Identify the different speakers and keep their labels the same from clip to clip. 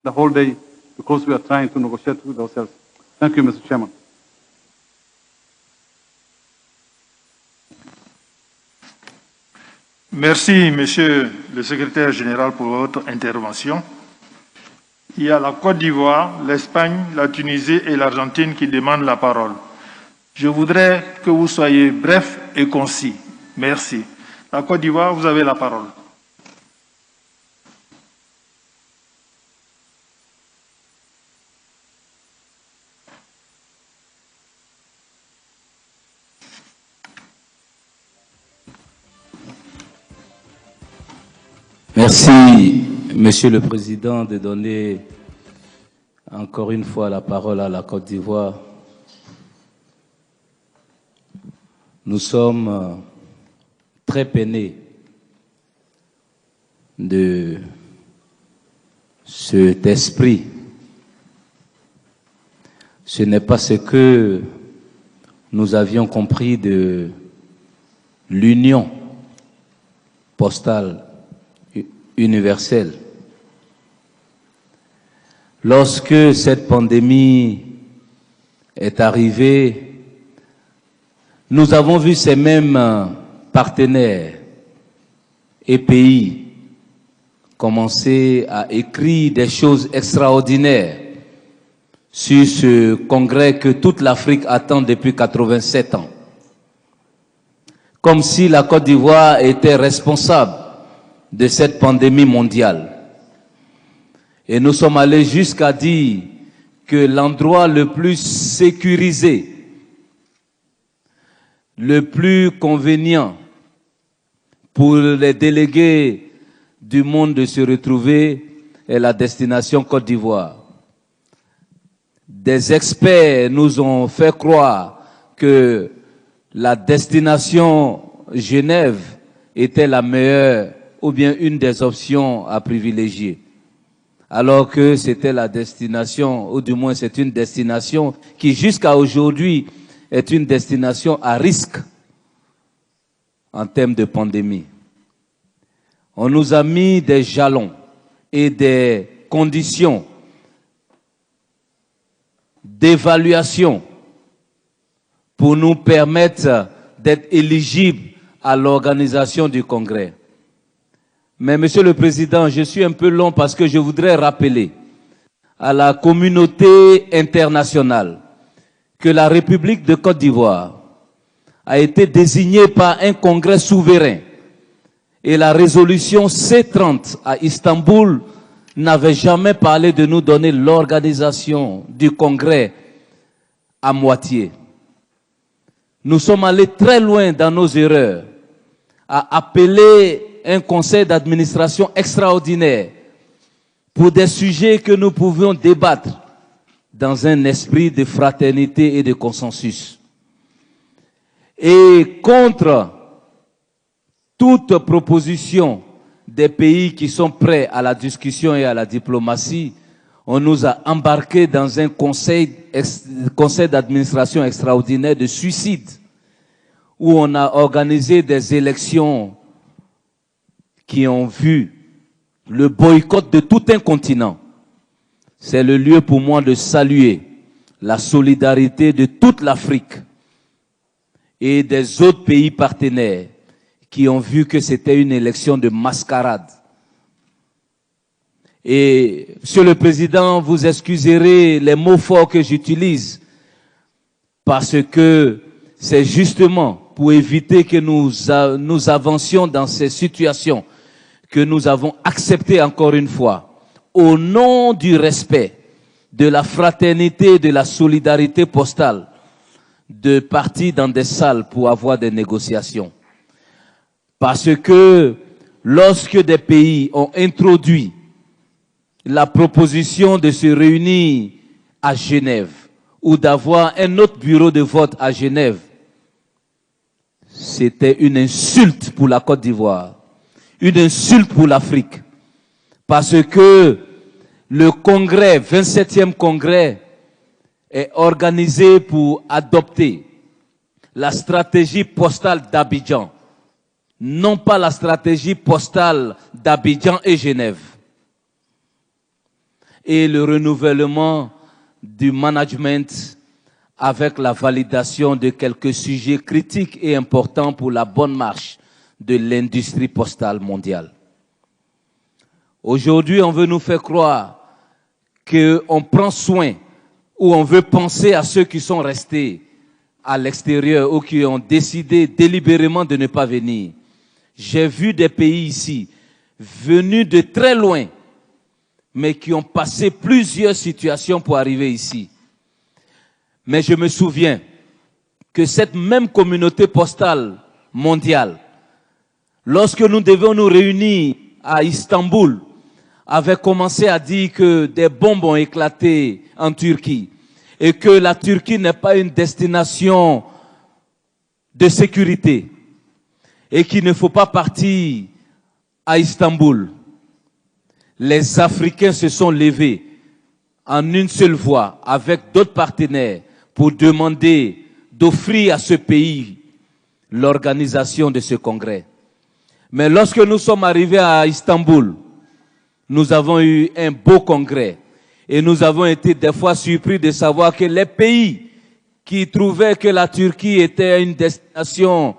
Speaker 1: the whole day because we are trying to negotiate with ourselves. Thank you, Mr. Chairman.
Speaker 2: Merci, Monsieur le Secrétaire général, pour votre intervention. Il y a la Côte d'Ivoire, l'Espagne, la Tunisie et l'Argentine qui demandent la parole. Je voudrais que vous soyez bref et concis. Merci. La Côte d'Ivoire, vous avez la parole.
Speaker 3: Merci, Monsieur le Président, de donner encore une fois la parole à la Côte d'Ivoire. Nous sommes très peinés de cet esprit. Ce n'est pas ce que nous avions compris de l'union postale universelle. Lorsque cette pandémie est arrivée, nous avons vu ces mêmes partenaires et pays commencer à écrire des choses extraordinaires sur ce congrès que toute l'Afrique attend depuis 87 ans. Comme si la Côte d'Ivoire était responsable de cette pandémie mondiale. Et nous sommes allés jusqu'à dire que l'endroit le plus sécurisé, le plus convenient pour les délégués du monde de se retrouver est la destination Côte d'Ivoire. Des experts nous ont fait croire que la destination Genève était la meilleure ou bien une des options à privilégier, alors que c'était la destination, ou du moins c'est une destination qui jusqu'à aujourd'hui est une destination à risque en termes de pandémie. On nous a mis des jalons et des conditions d'évaluation pour nous permettre d'être éligibles à l'organisation du congrès. Mais, Monsieur le Président, je suis un peu long parce que je voudrais rappeler à la communauté internationale que la République de Côte d'Ivoire a été désignée par un congrès souverain et la résolution C30 à Istanbul n'avait jamais parlé de nous donner l'organisation du congrès à moitié. Nous sommes allés très loin dans nos erreurs à appeler un conseil d'administration extraordinaire pour des sujets que nous pouvions débattre dans un esprit de fraternité et de consensus. Et contre toute proposition des pays qui sont prêts à la discussion et à la diplomatie, on nous a embarqués dans un conseil d'administration extraordinaire de suicide, où on a organisé des élections qui ont vu le boycott de tout un continent. C'est le lieu pour moi de saluer la solidarité de toute l'Afrique et des autres pays partenaires qui ont vu que c'était une élection de mascarade. Et, Monsieur le Président, vous excuserez les mots forts que j'utilise parce que c'est justement pour éviter que nous avancions dans ces situations que nous avons accepté encore une fois, au nom du respect, de la fraternité et de la solidarité postale, de partir dans des salles pour avoir des négociations. Parce que lorsque des pays ont introduit la proposition de se réunir à Genève ou d'avoir un autre bureau de vote à Genève, c'était une insulte pour la Côte d'Ivoire. Une insulte pour l'Afrique, parce que le congrès, 27e congrès, est organisé pour adopter la stratégie postale d'Abidjan, non pas la stratégie postale d'Abidjan et Genève. et le renouvellement du management avec la validation de quelques sujets critiques et importants pour la bonne marche de l'industrie postale mondiale. Aujourd'hui, on veut nous faire croire qu'on prend soin ou on veut penser à ceux qui sont restés à l'extérieur ou qui ont décidé délibérément de ne pas venir. J'ai vu des pays ici, venus de très loin, mais qui ont passé plusieurs situations pour arriver ici. Mais je me souviens que cette même communauté postale mondiale, lorsque nous devions nous réunir à Istanbul, avait commencé à dire que des bombes ont éclaté en Turquie et que la Turquie n'est pas une destination de sécurité et qu'il ne faut pas partir à Istanbul. Les Africains se sont levés en une seule voix avec d'autres partenaires pour demander d'offrir à ce pays l'organisation de ce congrès. Mais lorsque nous sommes arrivés à Istanbul, nous avons eu un beau congrès et nous avons été des fois surpris de savoir que les pays qui trouvaient que la Turquie était une destination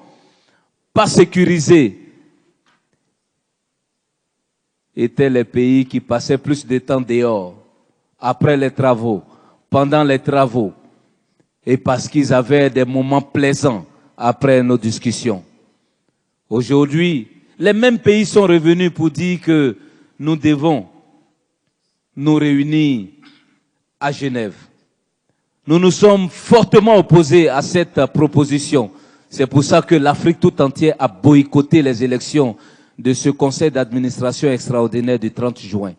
Speaker 3: pas sécurisée étaient les pays qui passaient plus de temps dehors, après les travaux, pendant les travaux, et parce qu'ils avaient des moments plaisants après nos discussions. Aujourd'hui, les mêmes pays sont revenus pour dire que nous devons nous réunir à Genève. Nous nous sommes fortement opposés à cette proposition. C'est pour ça que l'Afrique tout entière a boycotté les élections de ce conseil d'administration extraordinaire du 30 juin.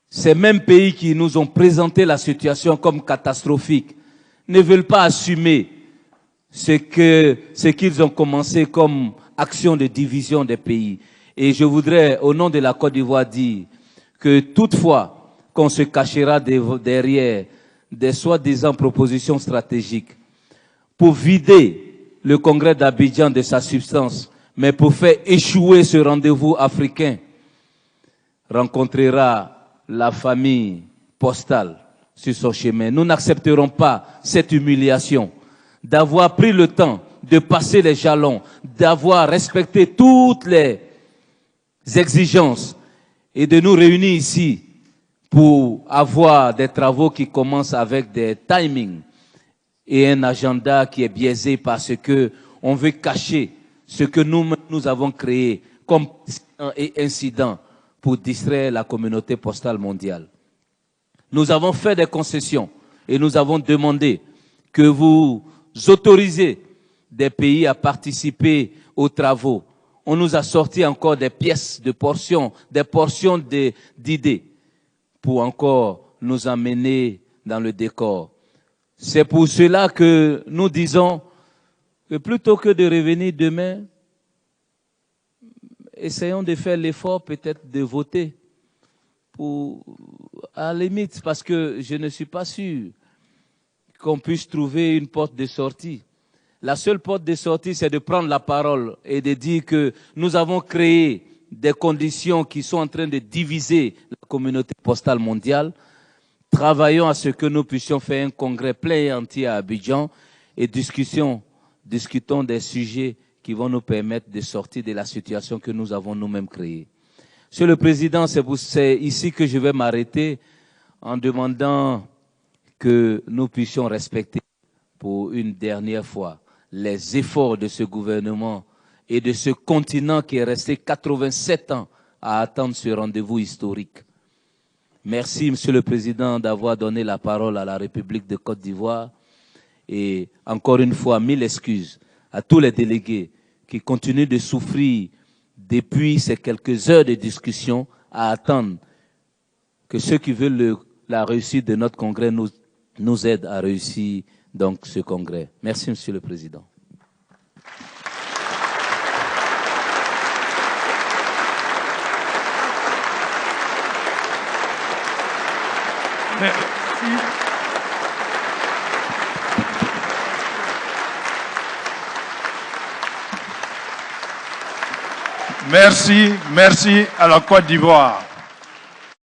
Speaker 3: Ces mêmes pays qui nous ont présenté la situation comme catastrophique ne veulent pas assumer ce qu'ils ont commencé comme action de division des pays. Et je voudrais, au nom de la Côte d'Ivoire, dire que toutefois qu'on se cachera derrière des soi-disant propositions stratégiques pour vider le congrès d'Abidjan de sa substance, mais pour faire échouer ce rendez-vous africain, rencontrera la famille postale sur son chemin. Nous n'accepterons pas cette humiliation d'avoir pris le temps de passer les jalons, d'avoir respecté toutes les exigences et de nous réunir ici pour avoir des travaux qui commencent avec des timings et un agenda qui est biaisé parce que on veut cacher ce que nous avons créé comme incident pour distraire la communauté postale mondiale. Nous avons fait des concessions et nous avons demandé que vous autorisez des pays à participer aux travaux. On nous a sorti encore des pièces, des portions d'idées pour encore nous amener dans le décor. C'est pour cela que nous disons que plutôt que de revenir demain, essayons de faire l'effort peut-être de voter pour, à la limite, parce que je ne suis pas sûr qu'on puisse trouver une porte de sortie. La seule porte de sortie, c'est de prendre la parole et de dire que nous avons créé des conditions qui sont en train de diviser la communauté postale mondiale. Travaillons à ce que nous puissions faire un congrès plein et entier à Abidjan et discutons des sujets qui vont nous permettre de sortir de la situation que nous avons nous-mêmes créée. Monsieur le Président, c'est ici que je vais m'arrêter en demandant que nous puissions respecter pour une dernière fois les efforts de ce gouvernement et de ce continent qui est resté 87 ans à attendre ce rendez-vous historique. Merci, Monsieur le Président, d'avoir donné la parole à la République de Côte d'Ivoire. Et encore une fois, mille excuses à tous les délégués qui continuent de souffrir depuis ces quelques heures de discussion à attendre que ceux qui veulent la réussite de notre congrès nous aident à réussir donc ce congrès. Merci, Monsieur le Président.
Speaker 2: Merci à la Côte d'Ivoire.